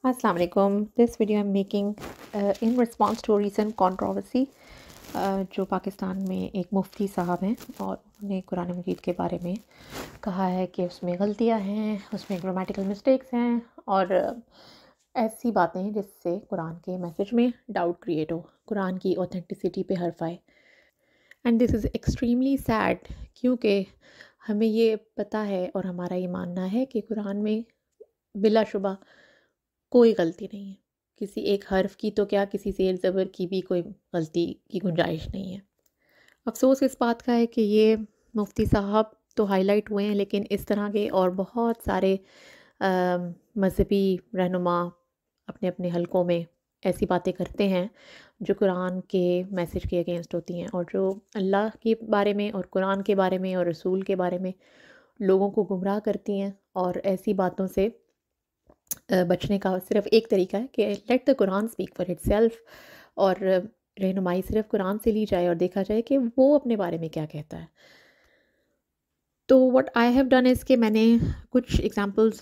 Assalamu alaikum. This video I'm making in response to a recent controversy जो पाकिस्तान में एक मुफ्ती साहब हैं और उन्होंने कुरान मजीद के बारे में कहा है कि उसमें गलतियां हैं, उसमें ग्रामेटिकल मिस्टेक्स हैं और ऐसी बातें हैं जिससे कुरान के मैसेज में डाउट क्रिएट हो, कुरान की ऑथेंटिसिटी पे हर्फ आए। And this is extremely sad क्योंकि हमें ये पता है और हमारा ये मानना है कि कुरान में बिलाशुबा कोई गलती नहीं है। किसी एक हर्फ की तो क्या, किसी ज़ेर ज़बर की भी कोई गलती की गुंजाइश नहीं है। अफ़सोस इस बात का है कि ये मुफ्ती साहब तो हाईलाइट हुए हैं, लेकिन इस तरह के और बहुत सारे मज़हबी रहनुमा अपने अपने हलकों में ऐसी बातें करते हैं जो कुरान के मैसेज के अगेंस्ट होती हैं और जो अल्लाह के बारे में और कुरान के बारे में और रसूल के बारे में लोगों को गुमराह करती हैं। और ऐसी बातों से बचने का सिर्फ एक तरीका है कि let the Quran speak for itself और रहनुमाई सिर्फ कुरान से ली जाए और देखा जाए कि वो अपने बारे में क्या कहता है। तो what I have done is कि मैंने कुछ एग्जांपल्स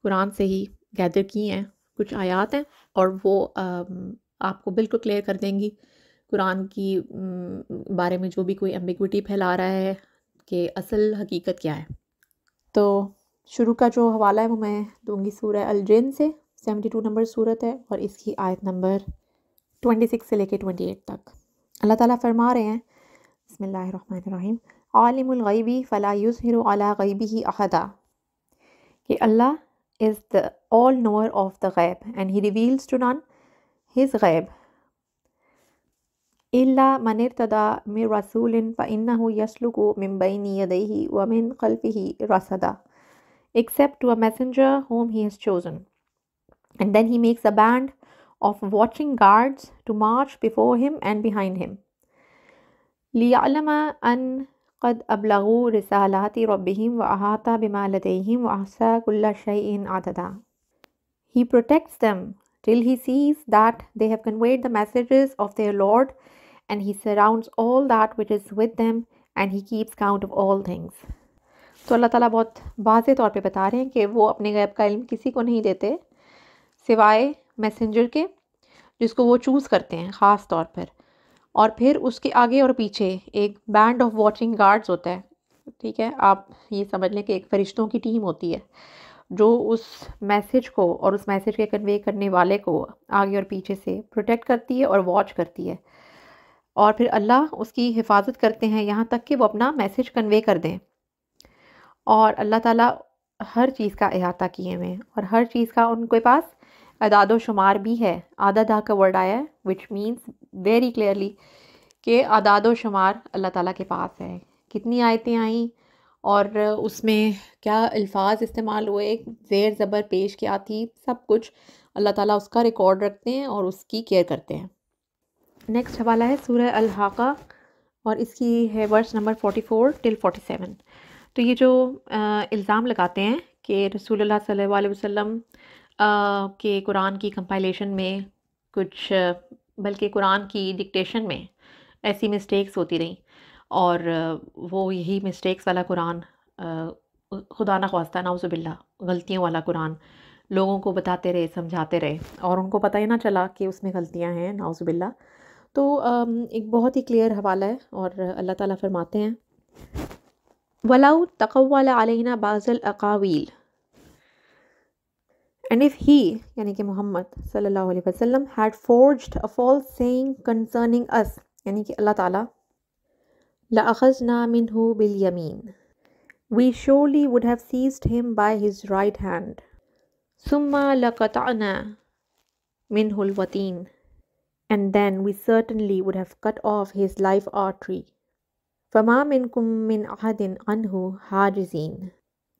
कुरान से ही गैदर की हैं, कुछ आयात हैं और वो आपको बिल्कुल क्लियर कर देंगी कुरान की बारे में जो भी कोई एम्बिग्विटी फैला रहा है कि असल हकीकत क्या है। तो शुरू का जो हवाला है वो मैं दूंगी सूरह अल जिन से, 72 नंबर सूरत है और इसकी आयत नंबर 26 से लेके 28 तक। अल्लाह ताला फरमा रहे हैं, बिस्मिल्लाहिर्रहमानिर्रहीम, आलिमुल गैबी फला युज़हिरु अला गैबिही अहदा, कि Allah is the all knower of the गैब and he reveals to none his गैब इल्ला मन इर्तदा मिन रसूलिन फइन्नहु यस्लुकु मिन बैनि यदैहि व मिन खल्फिही रसदा, except to a messenger whom he has chosen. And then he makes a band of watching guards to march before him and behind him. لِيَعْلَمَ أَنْ قَدْ أَبْلَغُوا رِسَالَاتِ رَبِّهِمْ وَأَحَاطَ بِمَا لَدَيْهِمْ وَأَحْصَى كُلَّ شَيْءٍ عَدَدًا. He protects them till he sees that they have conveyed the messages of their Lord, and he surrounds all that which is with them, and he keeps count of all things. तो अल्लाह ताला बहुत वाज़े तौर पे बता रहे हैं कि वो अपने गैब का इल्म किसी को नहीं देते सिवाय मैसेंजर के, जिसको वो चूज़ करते हैं ख़ास तौर पर, और फिर उसके आगे और पीछे एक बैंड ऑफ वॉचिंग गार्ड्स होता है। ठीक है, आप ये समझ लें कि एक फ़रिश्तों की टीम होती है जो उस मैसेज को और उस मैसेज के कन्वे करने वाले को आगे और पीछे से प्रोटेक्ट करती है और वॉच करती है, और फिर अल्लाह उसकी हिफाजत करते हैं यहाँ तक कि वो अपना मैसेज कन्वे कर दें। और अल्लाह ताला हर चीज़ का अहाता किए हुए हैं और हर चीज़ का उनके पास अदाद व शुमार भी है। आदादा का वर्ड आया है विच मीन्स वेरी क्लियरली कि आदाद व शुमार अल्लाह ताला के पास है। कितनी आयतें आई और उसमें क्या अल्फाज इस्तेमाल हुए, ज़ेर ज़बर पेश क्या थी, सब कुछ अल्लाह ताला उसका रिकॉर्ड रखते हैं और उसकी केयर करते हैं। नेक्स्ट हवाला है सूरह अल हाका और इसकी है वर्स नंबर 44 टिल 47। तो ये जो इल्ज़ाम लगाते हैं कि रसूलुल्लाह सल्लल्लाहु अलैहि वसल्लम के कुरान की कंपाइलेशन में कुछ बल्कि कुरान की डिक्टेशन में ऐसी मिस्टेक्स होती रहीं और वो यही मिस्टेक्स वाला कुरान, खुदा न ख्वास्ता नाउज़ुबिल्लाह गलतियों वाला कुरान लोगों को बताते रहे, समझाते रहे और उनको पता ही ना चला कि उसमें गलतियां हैं, नाउज़ुबिल्लाह। तो एक बहुत ही क्लियर हवाला है और अल्लाह ताला फरमाते हैं, वलाउ तक़व्वल अलैना बाज़ल अक़ावील, and if he यानी कि मोहम्मद सल्लल्लाहु अलैहि वसल्लम had forged a false saying concerning us यानी कि अल्लाह ताला, लअख़ज़ना मिन्हु बिल यमीन, we surely would have seized him by his right hand, सुम्मा लक़तअना मिन्हुल वतीन, and then we certainly would have cut off his life artery, فَمَا مِنْكُمْ مِنْ أَحَدٍ عَنْهُ حَاجِزِينَ,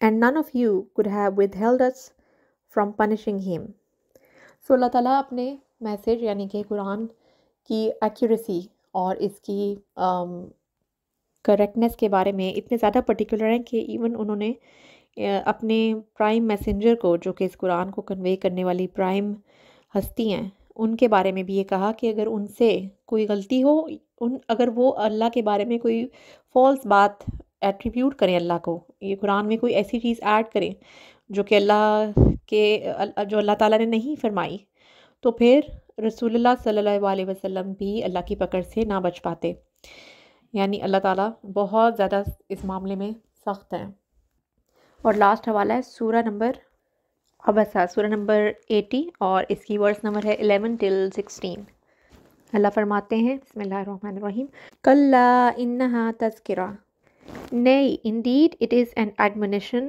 and none of you could have withheld us from punishing him. So अल्लाह ताला अपने message यानी कि कुरान की accuracy और इसकी करेक्टनेस के बारे में इतने ज़्यादा पर्टिकुलर हैं कि इवन उन्होंने अपने प्राइम मैसेंजर को, जो कि इस कुरान को कन्वे करने वाली प्राइम हस्ती हैं, उनके बारे में भी ये कहा कि अगर उनसे कोई गलती हो, अगर वो अल्लाह के बारे में कोई फॉल्स बात एट्रीब्यूट करें अल्लाह को, ये कुरान में कोई ऐसी चीज़ ऐड करें جو کہ جو اللہ تعالیٰ نے نہیں فرمائی، تو پھر رسول اللہ صلی اللہ علیہ وسلم بھی اللہ کی پکڑ سے نہ بچ پاتے. یعنی اللہ تعالیٰ بہت زیادہ اس معاملے میں سخت ہیں. اور لاسٹ حوالہ ہے سورہ نمبر 80 اور اس کی ورس نمبر ہے 11 till 16. اللہ فرماتے ہیں بسم اللہ الرحمن الرحیم کلا انہا تذکرہ Nay, indeed it is an admonition.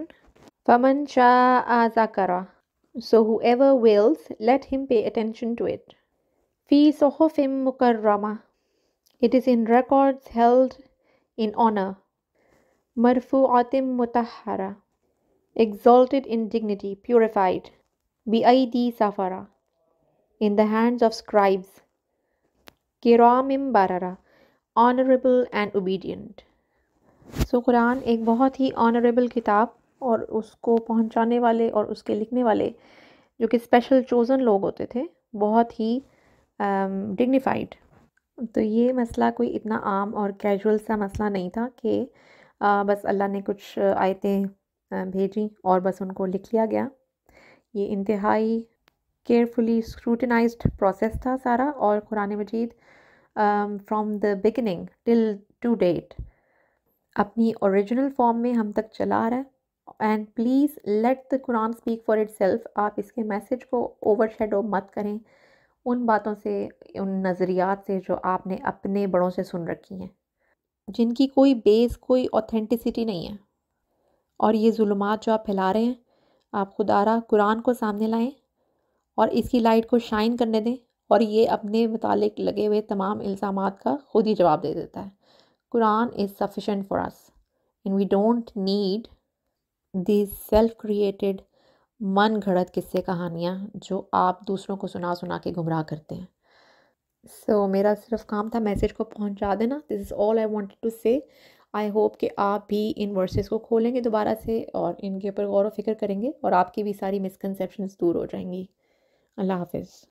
فَمَنْ شَاءَ ذَكَرَهُ So whoever wills, let him pay attention to it. فِي صُحُفٍ مُكَرَّمَةٍ It is in records held in honor. مَرْفُوعَةٍ مُطَهَّرَةٍ Exalted in dignity, purified. بِأَيْدِي سَفَرَةٍ In the hands of scribes. كِرَامٍ بَرَرَةٍ Honorable and obedient. So قرآن ایک بہت ہی honourable کتاب، اور اس کو پہنچانے والے اور اس کے لکھنے والے جو کہ اسپیشل چوزن لوگ ہوتے تھے، بہت ہی ڈگنیفائڈ. تو یہ مسئلہ کوئی اتنا عام اور کیجول سا مسئلہ نہیں تھا کہ بس اللہ نے کچھ آیتیں بھیجیں اور بس ان کو لکھ لیا گیا. یہ انتہائی کیئرفلی اسکروٹنائزڈ پروسیس تھا سارا، اور قرآن مجید from the beginning till to date اپنی اوریجنل فارم میں ہم تک چلا آ رہا ہے. And please let the Quran speak for itself. آپ اس کے میسیج کو اوور شیڈو مت کریں ان باتوں سے، ان نظریات سے جو آپ نے اپنے بڑوں سے سن رکھی ہیں، جن کی کوئی بیس، کوئی اوتھینٹسٹی نہیں ہے. اور یہ ظلمات جو آپ پھیلا رہے ہیں، آپ خدا را قرآن کو سامنے لائیں اور اس کی لائٹ کو شائن کرنے دیں، اور یہ اپنے متعلق لگے ہوئے تمام الزامات کا خود ہی جواب دے دیتا ہے. قرآن is sufficient for us and we don't need these self-created من گھڑت قصے کہانیاں جو آپ دوسروں کو سنا سنا کے گمراہ کرتے ہیں. سو میرا صرف کام تھا میسیج کو پہنچا دینا. دس از آل آئی وانٹڈ ٹو سے. آئی ہوپ کہ آپ بھی ان ورسز کو کھولیں گے دوبارہ سے اور ان کے اوپر غور و فکر کریں گے، اور آپ کی بھی ساری مسکنسیپشنز دور ہو جائیں گی. اللہ حافظ.